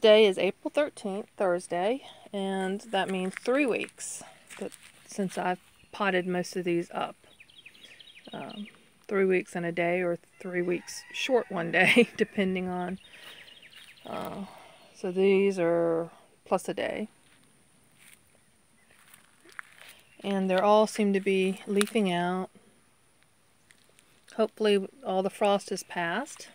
Today is April 13th, Thursday, and that means 3 weeks since I've potted most of these up. 3 weeks in a day, or 3 weeks short one day, depending on. So these are plus a day. And they all seem to be leafing out. Hopefully all the frost has passed.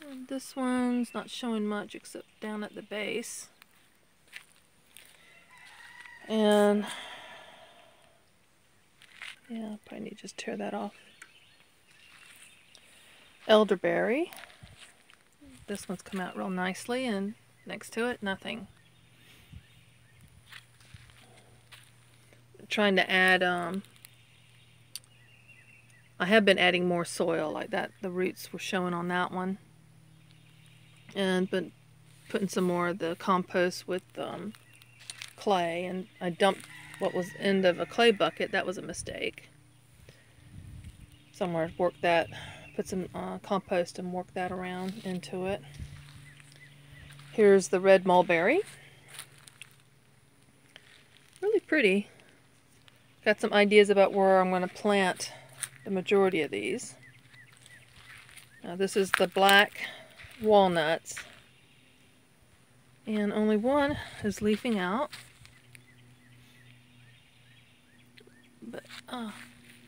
And this one's not showing much except down at the base. And yeah, probably need to just tear that off. Elderberry. This one's come out real nicely, and next to it, nothing. Trying to add, I have been adding more soil like that. The roots were showing on that one. And been putting some more of the compost with clay, and I dumped what was end of a clay bucket. That was a mistake. Somewhere work that, put some compost and work that around into it. Here's the red mulberry. Really pretty. Got some ideas about where I'm going to plant the majority of these. Now this is the black walnuts, and only one is leafing out, but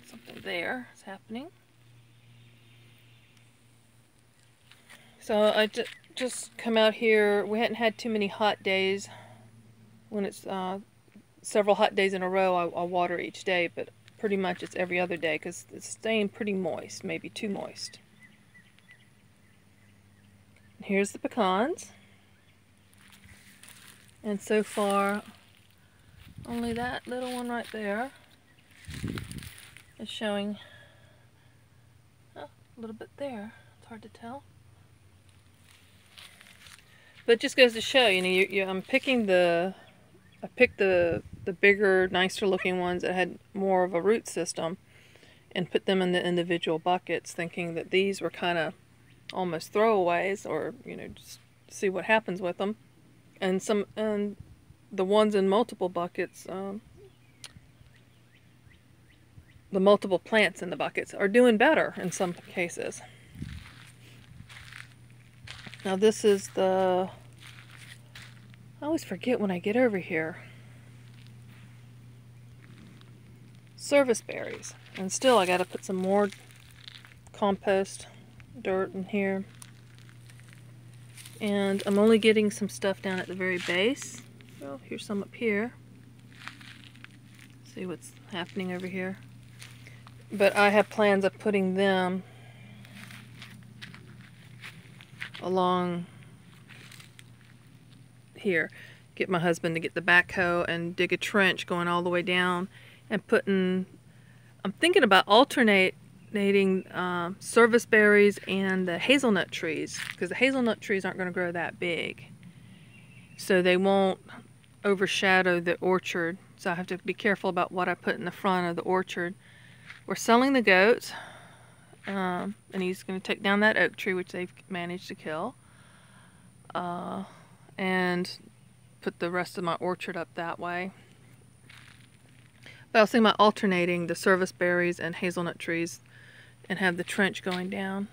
something there is happening. So I just come out here. We hadn't had too many hot days. When it's several hot days in a row, I'll water each day, but pretty much it's every other day because it's staying pretty moist, maybe too moist. Here's the pecans, and so far only that little one right there is showing a little bit there. It's hard to tell, but it just goes to show, you know, I'm picking I picked the bigger, nicer looking ones that had more of a root system and put them in the individual buckets, thinking that these were kind of almost throwaways, or you know, just see what happens with them. And the ones in multiple buckets, the multiple plants in the buckets are doing better in some cases. Now this is I always forget when I get over here. Service berries, and still I got to put some more compost dirt in here, and I'm only getting some stuff down at the very base. Oh, here's some up here. See what's happening over here. But I have plans of putting them along here. Get my husband to get the backhoe and dig a trench going all the way down, and I'm thinking about alternating service berries and the hazelnut trees, because the hazelnut trees aren't going to grow that big, so they won't overshadow the orchard. So I have to be careful about what I put in the front of the orchard. We're selling the goat, and he's going to take down that oak tree, which they've managed to kill, and put the rest of my orchard up that way. But I was thinking about alternating the service berries and hazelnut trees and have the trench going down.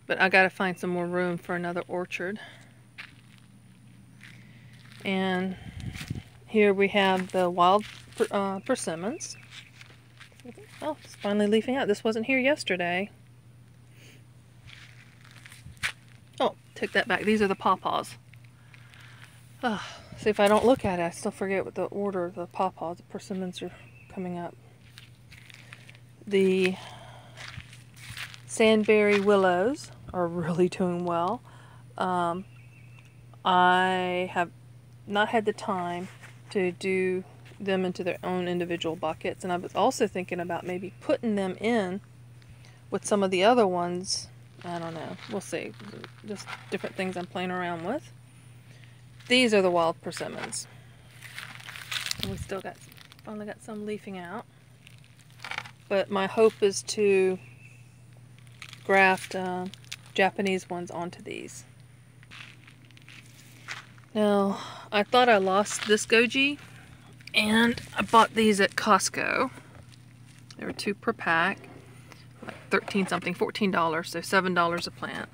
But I gotta find some more room for another orchard. And here we have the wild persimmons. Oh, it's finally leafing out. This wasn't here yesterday. Oh, take that back. These are the pawpaws. See, if I don't look at it, I still forget what the order of the pawpaws. The persimmons are coming up. The Sandberry Willows are really doing well. I have not had the time to do them into their own individual buckets, and I was also thinking about maybe putting them in with some of the other ones. I don't know. We'll see. Just different things I'm playing around with. These are the wild persimmons. And we still finally got some leafing out. But my hope is to graft Japanese ones onto these. Now, I thought I lost this goji, and I bought these at Costco. There were 2 per pack, like 13 something, $14, so $7 a plant.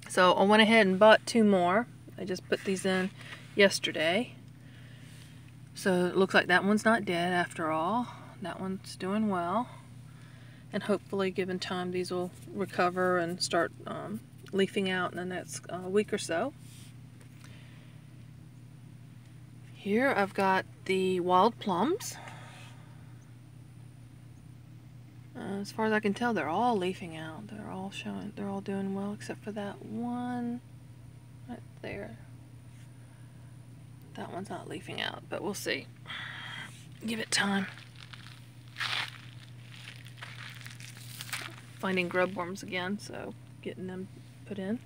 So I went ahead and bought 2 more. I just put these in yesterday. So it looks like that one's not dead after all. That one's doing well. And hopefully, given time, these will recover and start leafing out in the next week or so. Here I've got the wild plums. As far as I can tell, they're all leafing out. They're all showing, they're all doing well, except for that one right there. That one's not leafing out, but we'll see. Give it time. Finding grub worms again, so getting them put in.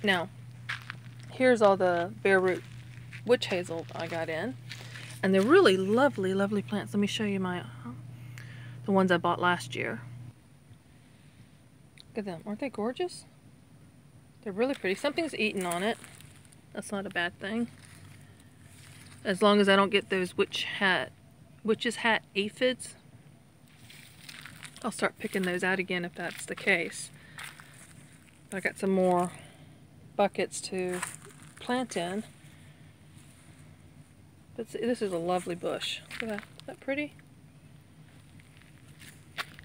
Now, here's all the bare root witch hazel I got in, and they're really lovely, lovely plants. Let me show you the ones I bought last year. Look at them. Aren't they gorgeous? They're really pretty. Something's eaten on it. That's not a bad thing. As long as I don't get those witch's hat aphids. I'll start picking those out again if that's the case. But I got some more buckets to plant in. But this is a lovely bush. Look at that. Isn't that pretty?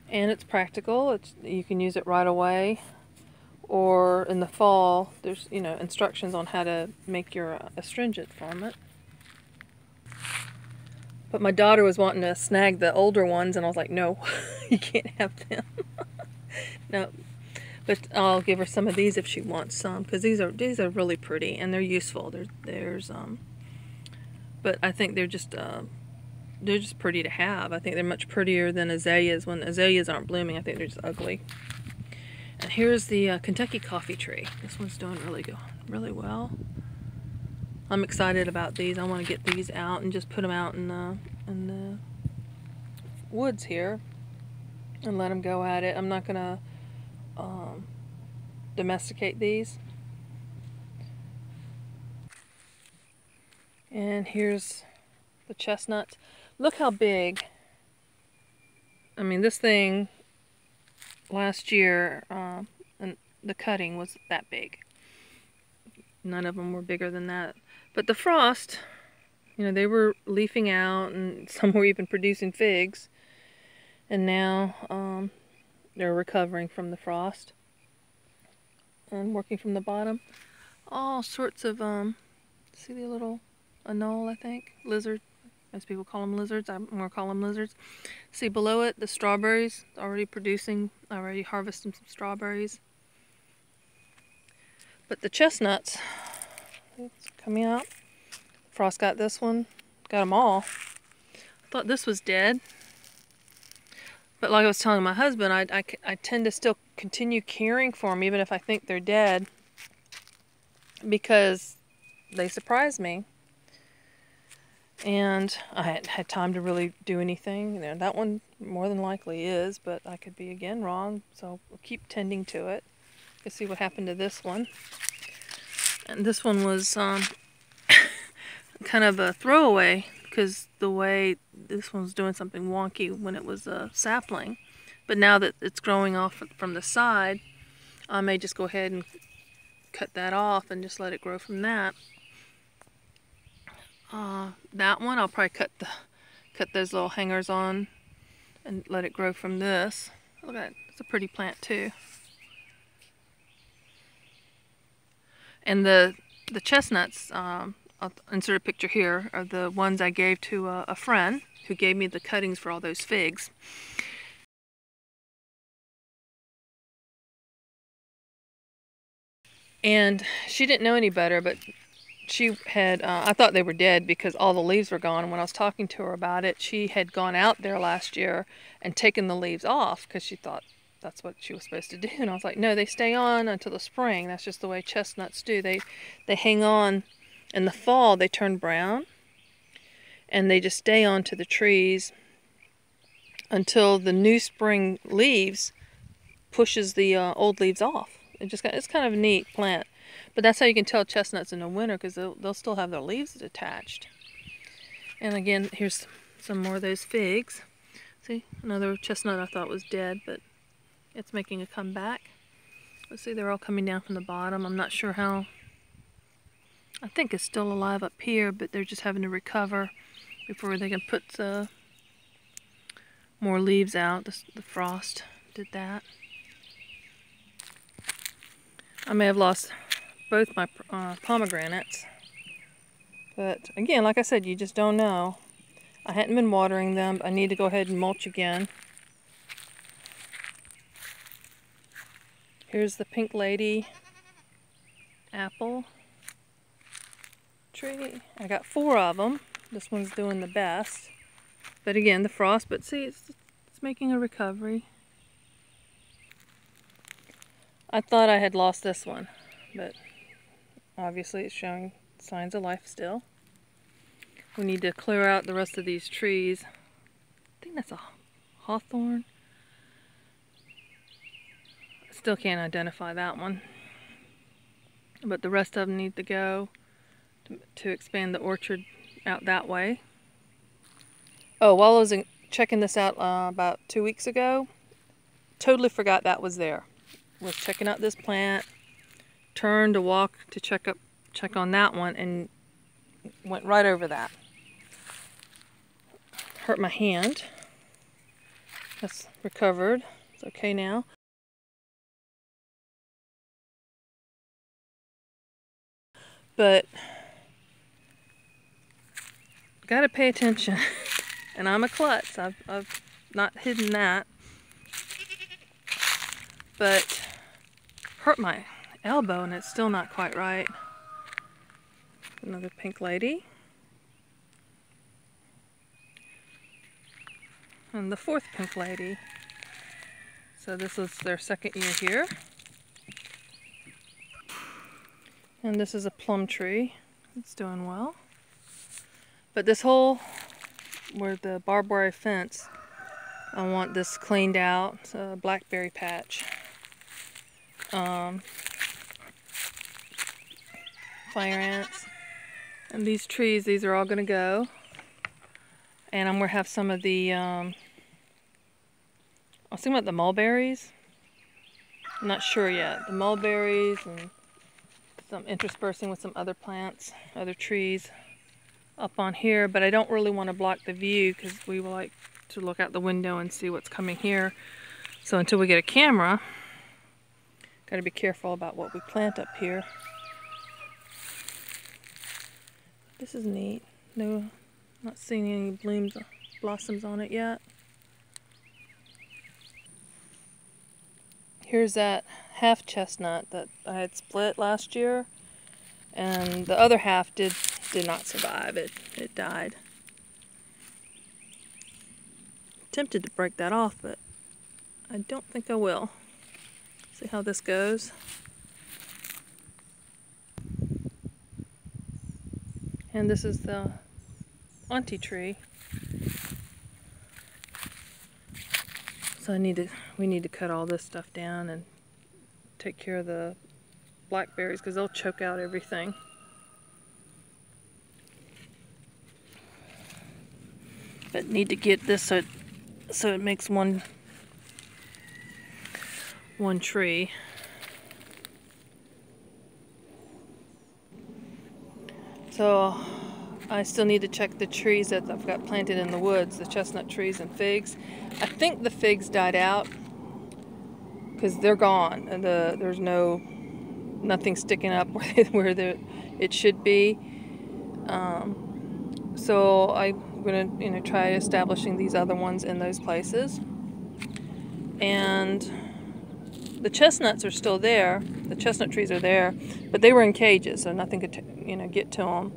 And it's practical. You can use it right away, or in the fall. There's instructions on how to make your astringent from it. But my daughter was wanting to snag the older ones, and I was like, no, you can't have them. No, but I'll give her some of these if she wants some, because these are really pretty and they're useful. But I think they're just pretty to have. I think they're much prettier than azaleas. When azaleas aren't blooming, I think they're just ugly. And here's the Kentucky coffee tree. This one's doing really well. I'm excited about these. I want to get these out and just put them out in the woods here and let them go at it. I'm not gonna domesticate these. And here's the chestnuts. Look how big. I mean, this thing last year, and the cutting was that big. None of them were bigger than that. But the frost, they were leafing out, and some were even producing figs. And now they're recovering from the frost and working from the bottom. All sorts of, see the little anole, I think? Lizard. Most people call them lizards. I'm going to call them lizards. See below it, the strawberries already producing, already harvesting some strawberries. But the chestnuts, it's coming out. Frost got this one, got them all. I thought this was dead. But like I was telling my husband, I tend to still continue caring for them even if I think they're dead, because they surprise me. And I hadn't had time to really do anything. That one more than likely is, but I could be again wrong, so we'll keep tending to it. Let's see what happened to this one. And this one was kind of a throwaway, because the way this one's doing something wonky when it was a sapling. But now that it's growing off from the side, I may just go ahead and cut that off and just let it grow from that. That one I'll probably cut those little hangers on and let it grow from this. Look at it, it's a pretty plant too. And the chestnuts, I'll insert a picture here, are the ones I gave to a friend who gave me the cuttings for all those figs. And she didn't know any better, but she had, I thought they were dead because all the leaves were gone. And when I was talking to her about it, she had gone out there last year and taken the leaves off because she thought that's what she was supposed to do. And I was like, no, they stay on until the spring. That's just the way chestnuts do. They hang on. In the fall, they turn brown, and they just stay on to the trees until the new spring leaves pushes the old leaves off. It's kind of a neat plant. But that's how you can tell chestnuts in the winter, because they'll still have their leaves attached. And again, here's some more of those figs. See, another chestnut I thought was dead, but it's making a comeback. Let's see, they're all coming down from the bottom. I'm not sure how. I think it's still alive up here, but they're just having to recover before they can put more leaves out. The frost did that. I may have lost both my pomegranates, but again, like I said, you just don't know. I hadn't been watering them. I need to go ahead and mulch again. Here's the pink lady apple tree. I got 4 of them. This one's doing the best. But again, the frost, but see, it's making a recovery. I thought I had lost this one, but obviously it's showing signs of life still. We need to clear out the rest of these trees. I think that's a hawthorn. I still can't identify that one. But the rest of them need to go to expand the orchard out that way. Oh, while I was checking this out about 2 weeks ago, totally forgot that was there. Was checking out this plant, turned to walk to check on that one, and went right over that. Hurt my hand. That's recovered. It's okay now. But gotta pay attention. And I'm a klutz. I've not hidden that. But hurt my elbow, and it's still not quite right. Another pink lady. And the 4th pink lady. So this is their 2nd year here. And this is a plum tree. It's doing well. But this whole, where the barbed wire fence, I want this cleaned out. It's a blackberry patch. Fire ants. And these trees, these are all going to go. And I'm going to have some of the, I was thinking about the mulberries. I'm not sure yet. The mulberries, and some interspersing with some other plants, other trees up on here. But I don't really want to block the view, because we would like to look out the window and see what's coming here. So until we get a camera, got to be careful about what we plant up here. This is neat. No, not seeing any blossoms on it yet. Here's that half chestnut that I had split last year, and the other half did not survive. It died. Tempted to break that off, but I don't think I will. See how this goes. And this is the auntie tree. So we need to cut all this stuff down and take care of the blackberries, because they'll choke out everything. But need to get this so it makes one tree. So I still need to check the trees that I've got planted in the woods, the chestnut trees and figs. I think the figs died out because they're gone, and there's nothing sticking up where it should be. So I'm gonna try establishing these other ones in those places. And the chestnuts are still there. The chestnut trees are there, but they were in cages, so nothing could get to them.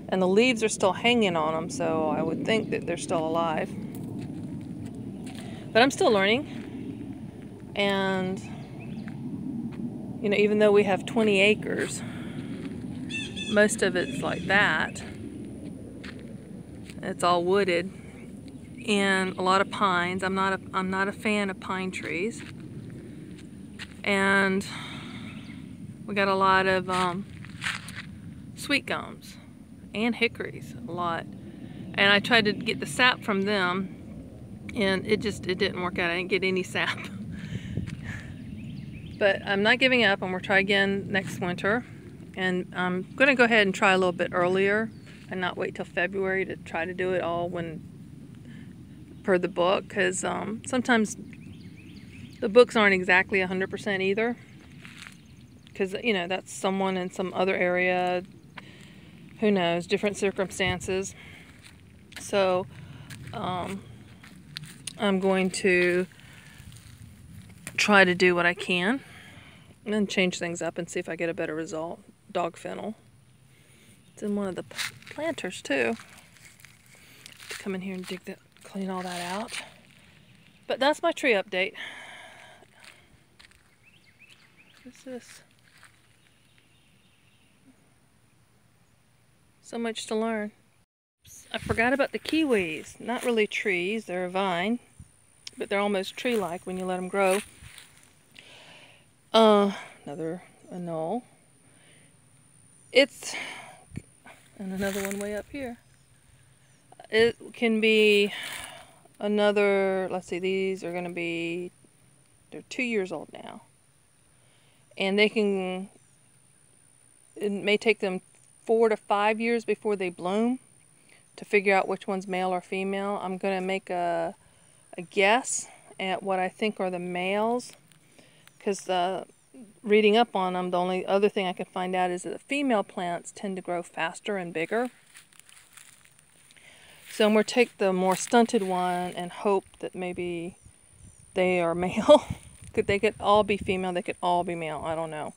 And the leaves are still hanging on them, so I would think that they're still alive. But I'm still learning. And even though we have 20 acres, most of it's like that. It's all wooded, and a lot of pines. I'm not a fan of pine trees. and we got a lot of sweet gums and hickories, a lot. And I tried to get the sap from them, and it didn't work out. I didn't get any sap. But I'm not giving up. I'm gonna try again next winter, and I'm gonna go ahead and try a little bit earlier and not wait till February to try to do it all per the book, because sometimes the books aren't exactly 100% either, because that's someone in some other area, who knows, different circumstances. So I'm going to try to do what I can and then change things up and see if I get a better result. Dog fennel. It's in one of the planters too. To come in here and clean all that out. But that's my tree update. What's this? So much to learn. I forgot about the kiwis. Not really trees, they're a vine, but they're almost tree-like when you let them grow. Another anole. And another one way up here. It can be another, let's see, these are going to be, they're 2 years old now. And it may take them 4 to 5 years before they bloom to figure out which one's male or female. I'm going to make a guess at what I think are the males, because reading up on them, the only other thing I can find out is that the female plants tend to grow faster and bigger. So I'm going to take the more stunted one and hope that maybe they are male. They could all be female, they could all be male, I don't know.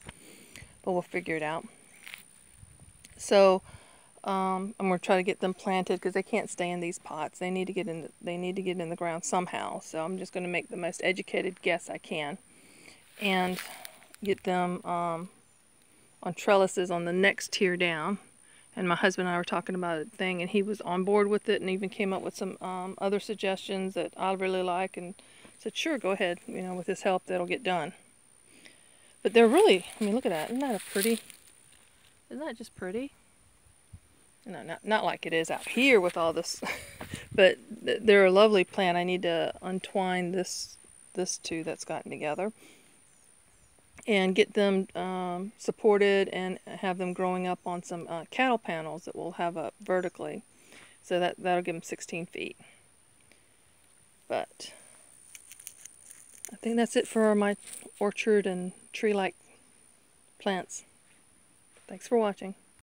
But we'll figure it out. So I'm going to try to get them planted, because they can't stay in these pots. They need to get in the ground somehow. So I'm just going to make the most educated guess I can and get them on trellises on the next tier down. And my husband and I were talking about a thing, and he was on board with it and even came up with some other suggestions that I really like, and said, sure, go ahead, with his help, that'll get done. But they're really, look at that. Isn't that isn't that just pretty? No, not like it is out here with all this, but they're a lovely plant. I need to untwine this two that's gotten together and get them supported and have them growing up on some cattle panels that we'll have up vertically. So that'll give them 16 feet. But I think that's it for my orchard and tree-like plants. Thanks for watching.